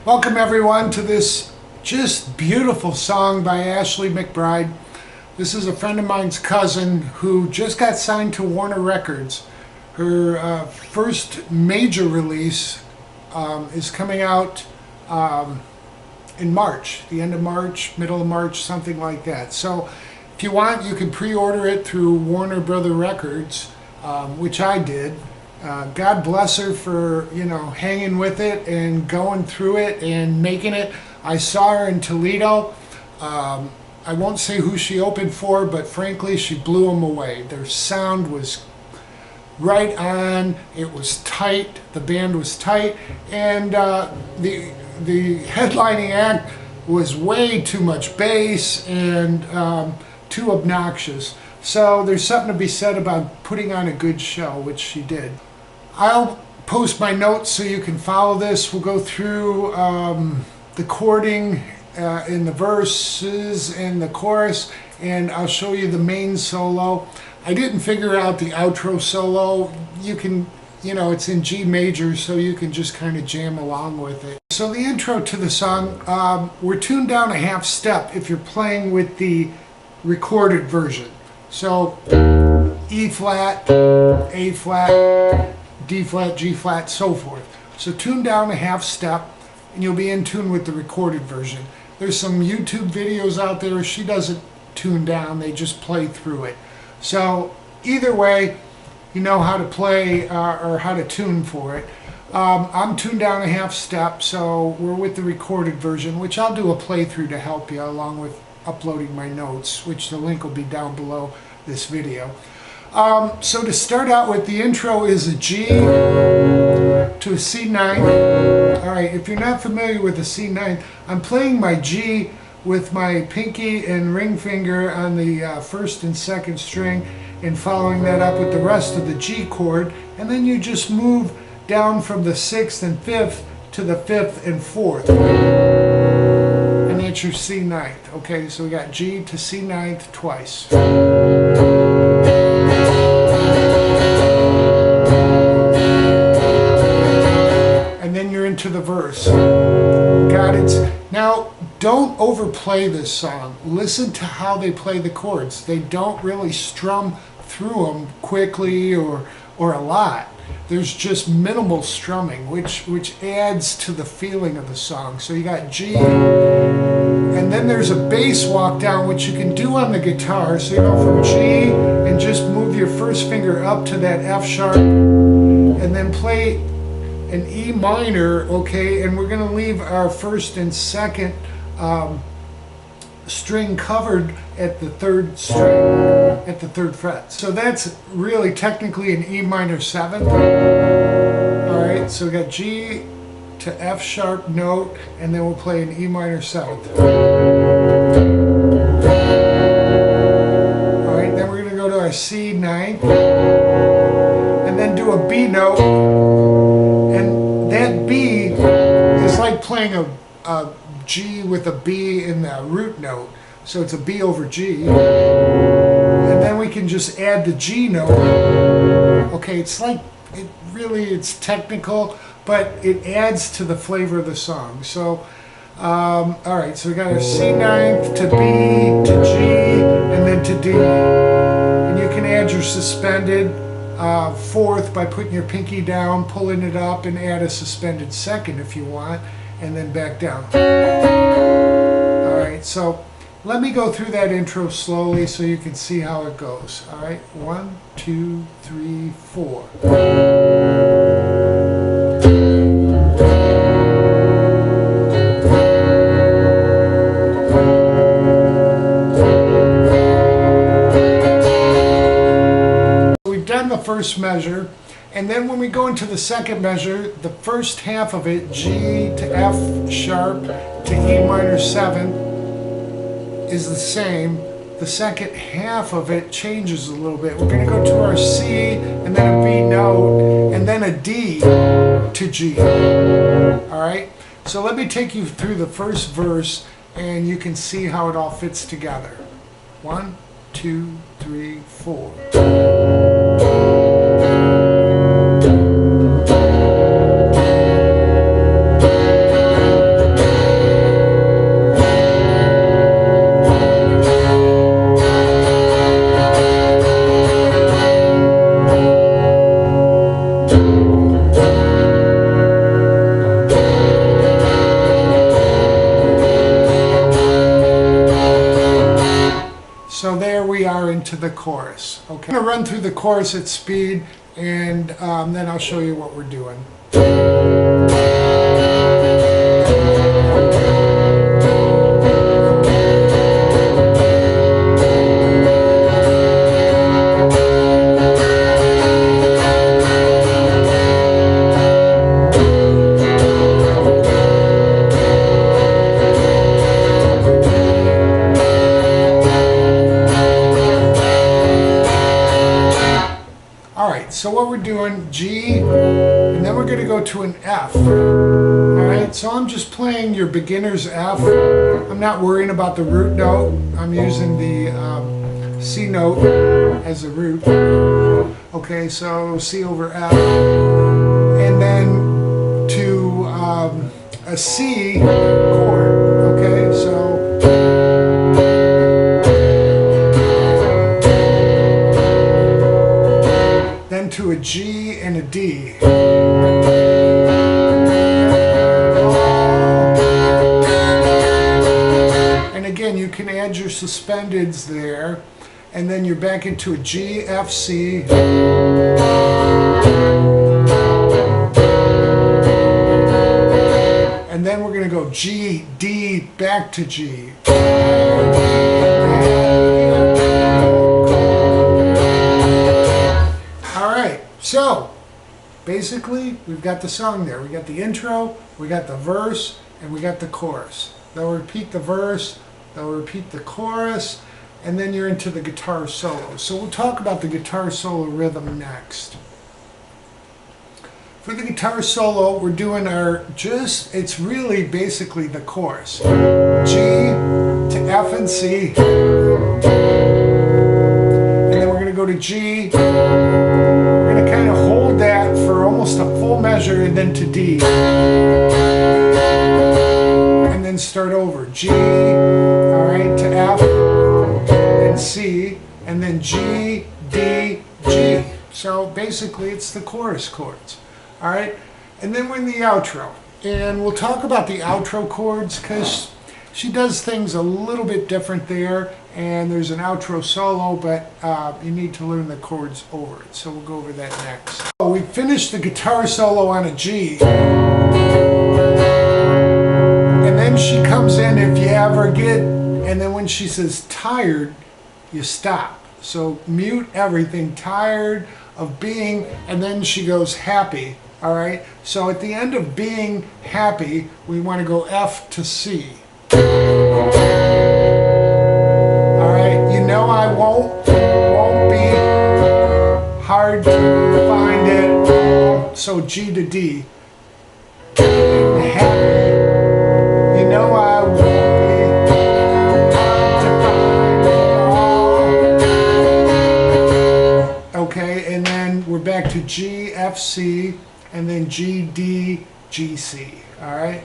Welcome everyone to this just beautiful song by Ashley McBryde. This is a friend of mine's cousin who just got signed to Warner Records. Her first major release is coming out in March, the end of March, middle of March, something like that. So if you want, you can pre-order it through Warner Brother Records, which I did. God bless her for, hanging with it and going through it and making it. I saw her in Toledo. I won't say who she opened for, but frankly, she blew them away. Their sound was right on. It was tight. The band was tight, and the headlining act was way too much bass and too obnoxious. So there's something to be said about putting on a good show, which she did. I'll post my notes so you can follow this. We'll go through the chording in the verses and the chorus, and I'll show you the main solo. I didn't figure out the outro solo. You can, it's in G major, so you can just kind of jam along with it. So the intro to the song, we're tuned down a half step if you're playing with the recorded version. So E flat, A flat, D flat, G flat, so forth. So tune down a half step and you'll be in tune with the recorded version. There's some YouTube videos out there. She doesn't tune down, they just play through it. So either way, you know how to play or how to tune for it. I'm tuned down a half step, so we're with the recorded version, which I'll do a playthrough to help you along with uploading my notes, which the link will be down below this video. So to start out with, the intro is a G to a C9. Alright, if you're not familiar with the C9, I'm playing my G with my pinky and ring finger on the first and second string and following that up with the rest of the G chord, and then you just move down from the 6th and 5th to the 5th and 4th. And that's your C9th. Okay, so we got G to C9th twice. And then you're into the verse. Got it? Now, don't overplay this song. Listen to how they play the chords. They don't really strum through them quickly or a lot. There's just minimal strumming, which adds to the feeling of the song. So you got G, and then there's a bass walk down, which you can do on the guitar. So you go from G and just move your first finger up to that F sharp, and then play an E minor, okay, and we're going to leave our first and second string covered at the third string, at the 3rd fret. So that's really technically an E minor 7th. Alright, so we got G to F sharp note, and then we'll play an E minor 7th. Alright, then we're going to go to our C 9th, and then do a B note, and that B is like playing a G with a B in the root note. So it's a B over G. And then we can just add the G note. Okay, it's like, it's technical, but it adds to the flavor of the song. So, alright, so we got our C9th to B to G and then to D. And you can add your suspended 4th by putting your pinky down, pulling it up, and add a suspended 2nd if you want, and then back down. Alright, so let me go through that intro slowly so you can see how it goes. Alright, 1, 2, 3, 4. We've done the first measure. And then when we go into the second measure, the first half of it, G to F sharp to E minor 7, is the same. The second half of it changes a little bit. We're going to go to our C, and then a B note, and then a D to G. Alright? So let me take you through the first verse, and you can see how it all fits together. 1, 2, 3, 4. into the chorus. Okay, I'm going to run through the chorus at speed, and then I'll show you what we're doing. So what we're doing, G, and then we're going to go to an F. Alright, so I'm just playing your beginner's F. I'm not worrying about the root note. I'm using the C note as a root. Okay, so C over F. And then to a C chord. Okay, so to a G and a D. And again, you can add your suspendeds there, and then you're back into a G, F, C. And then we're going to go G, D, back to G. So, basically, we've got the song there. We got the intro, we got the verse, and we got the chorus. They'll repeat the verse, they'll repeat the chorus, and then you're into the guitar solo. So we'll talk about the guitar solo rhythm next. For the guitar solo, we're doing it's really basically the chorus. G to F and C. And then we're going to go to G. We're going to kind of hold that for almost a full measure, and then to D. And then start over. G, alright, to F and C, and then G, D, G. So basically it's the chorus chords. Alright, and then we're in the outro. And we'll talk about the outro chords because she does things a little bit different there, and there's an outro solo, but you need to learn the chords over it. So we'll go over that next. So we finished the guitar solo on a G. And then she comes in, if you ever get, and then when she says tired, you stop. So mute everything, tired of being, and then she goes happy. All right, so at the end of being happy, we want to go F to C. All right, you know I won't be hard to find it. So G to D. Happy. You know I won't be hard to find it. Okay, and then we're back to G, F, C. And then G, D, G, C. All right?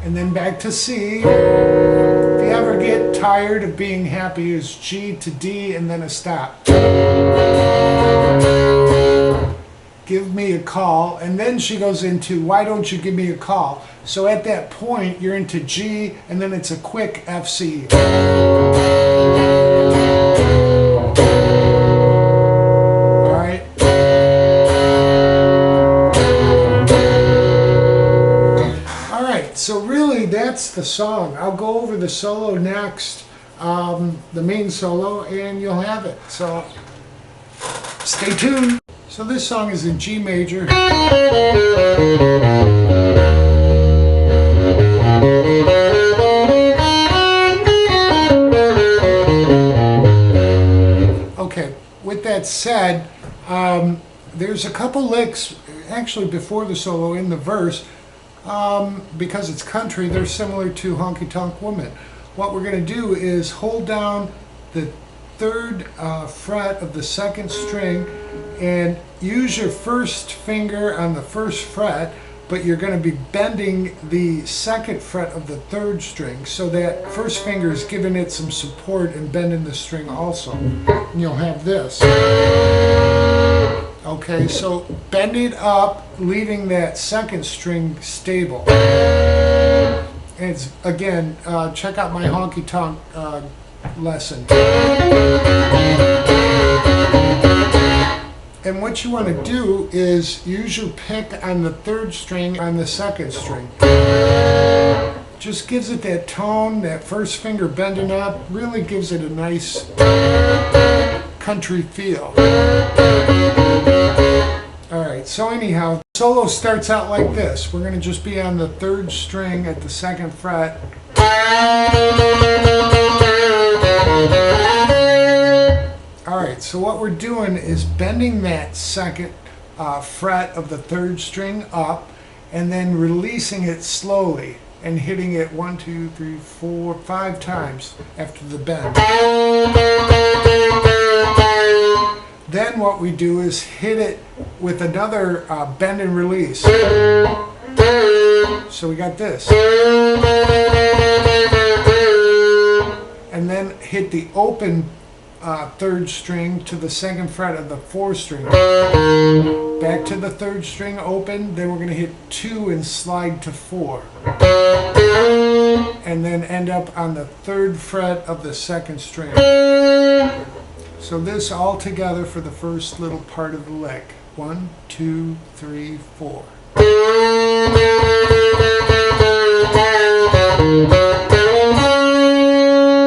And then back to C. If you ever get tired of being happy, is G to D and then a stop. Give me a call, and then she goes into why don't you give me a call. So at that point you're into G, and then it's a quick FC. Alright. Alright, so really that's the song. I'll go over the solo next, the main solo, and you'll have it. So stay tuned. So this song is in G major. Okay, with that said, there's a couple licks actually before the solo in the verse, because it's country, they're similar to Honky Tonk Woman. What we're going to do is hold down the third fret of the second string and use your first finger on the first fret, but you're going to be bending the second fret of the third string, so that first finger is giving it some support and bending the string also. And you'll have this. Okay, so bend it up, leaving that second string stable. And it's, again, check out my honky tonk lesson. And what you want to do is use your pick on the third string on the second string. Just gives it that tone, that first finger bending up, really gives it a nice country feel. Alright, so anyhow, solo starts out like this. We're going to just be on the third string at the second fret. Alright, so what we're doing is bending that second fret of the third string up and then releasing it slowly and hitting it 1, 2, 3, 4, 5 times after the bend. Then what we do is hit it with another bend and release. So we got this. And then hit the open third string to the second fret of the fourth string. Back to the third string open, then we're going to hit 2 and slide to 4. And then end up on the third fret of the second string. So this all together for the first little part of the lick. 1, 2, 3, 4.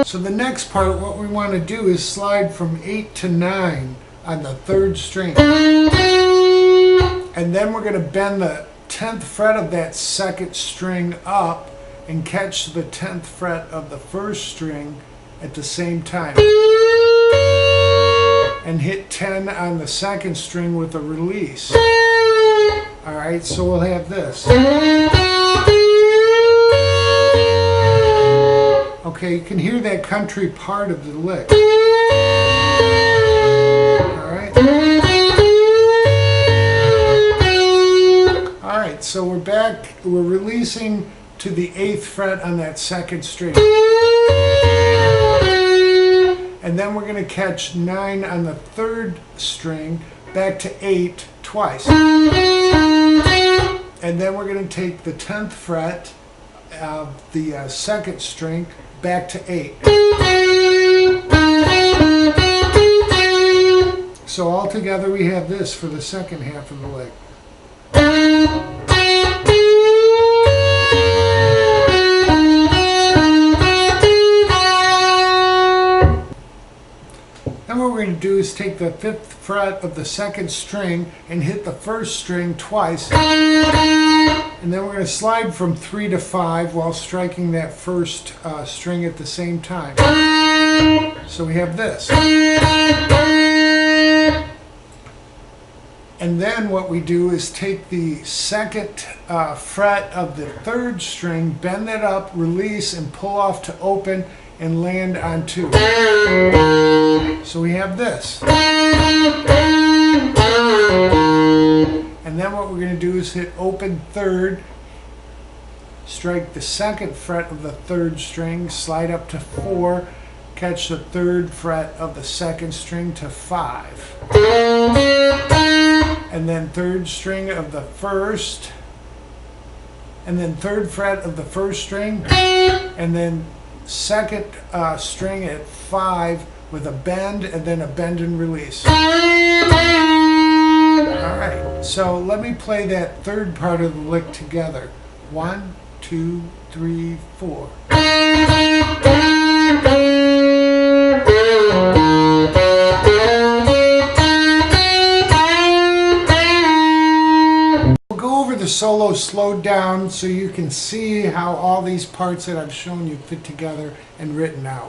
So the next part, what we want to do is slide from 8 to 9 on the third string. And then we're going to bend the 10th fret of that second string up and catch the 10th fret of the first string at the same time. And hit 10 on the second string with a release. Alright, so we'll have this. Okay, you can hear that country part of the lick. Alright. Alright, so we're back, we're releasing to the 8th fret on that second string. And then we're going to catch 9 on the third string, back to 8 twice. And then we're going to take the 10th fret of the second string, back to 8. So all together we have this for the second half of the lick. Then what we're going to do is take the 5th fret of the second string and hit the first string twice. And then we're going to slide from 3 to 5 while striking that first string at the same time. So we have this. And then what we do is take the second fret of the third string, bend that up, release, and pull off to open and land on 2. So we have this. And then what we're going to do is hit open third, strike the second fret of the third string, slide up to 4, catch the third fret of the second string to 5. And then third string of the first, and then third fret of the first string, and then second string at 5 with a bend, and then a bend and release. Alright, so let me play that third part of the lick together. 1, 2, 3, 4. We'll go over the solo slowed down so you can see how all these parts that I've shown you fit together and written out.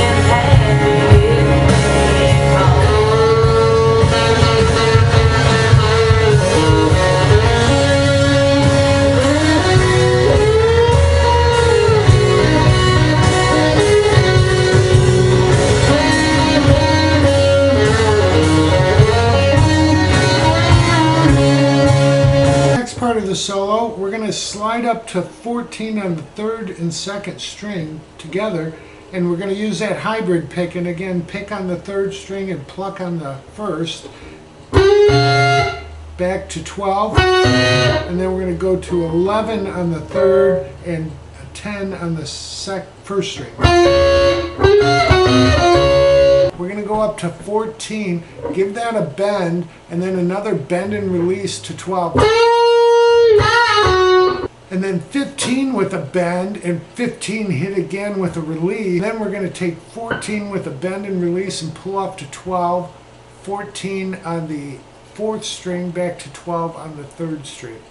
Part of the solo, we're going to slide up to 14 on the third and second string together, and we're going to use that hybrid pick, and again pick on the third string and pluck on the first. back to 12, and then we're going to go to 11 on the third and 10 on the first string. We're going to go up to 14, give that a bend, and then another bend and release to 12. And then 15 with a bend, and 15 hit again with a release. Then we're going to take 14 with a bend and release and pull up to 12, 14 on the fourth string, back to 12 on the third string.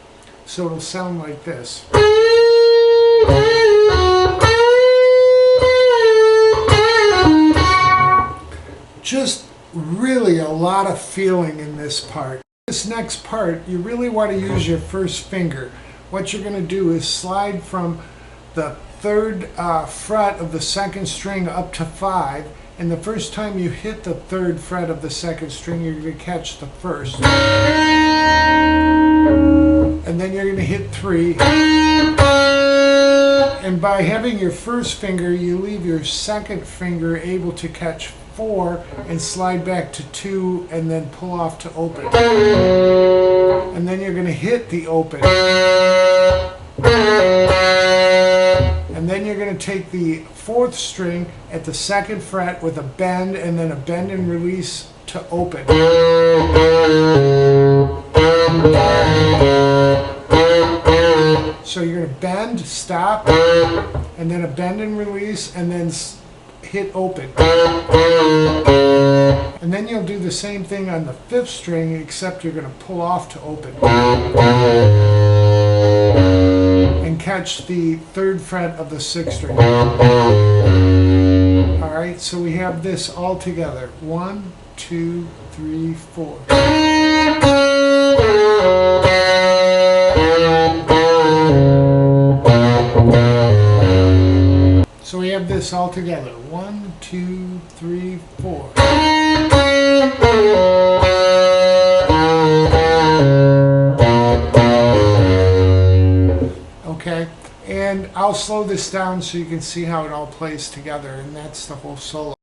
So it'll sound like this. Just really a lot of feeling in this part. This next part, you really want to use your first finger. What you're going to do is slide from the third fret of the second string up to 5, and the first time you hit the third fret of the second string, you're going to catch the first. And then you're going to hit 3. And by having your first finger, you leave your second finger able to catch 4 and slide back to 2 and then pull off to open. And then you're going to hit the open. And then you're going to take the fourth string at the second fret with a bend and then a bend and release to open. So you're going to bend, stop, and then a bend and release, and then hit open. And then you'll do the same thing on the fifth string, except you're going to pull off to open. And catch the third fret of the sixth string. Alright, so we have this all together. 1, 2, 3, 4. So we have this all together. 1, 2, 3, 4. Okay, and I'll slow this down so you can see how it all plays together, and that's the whole solo.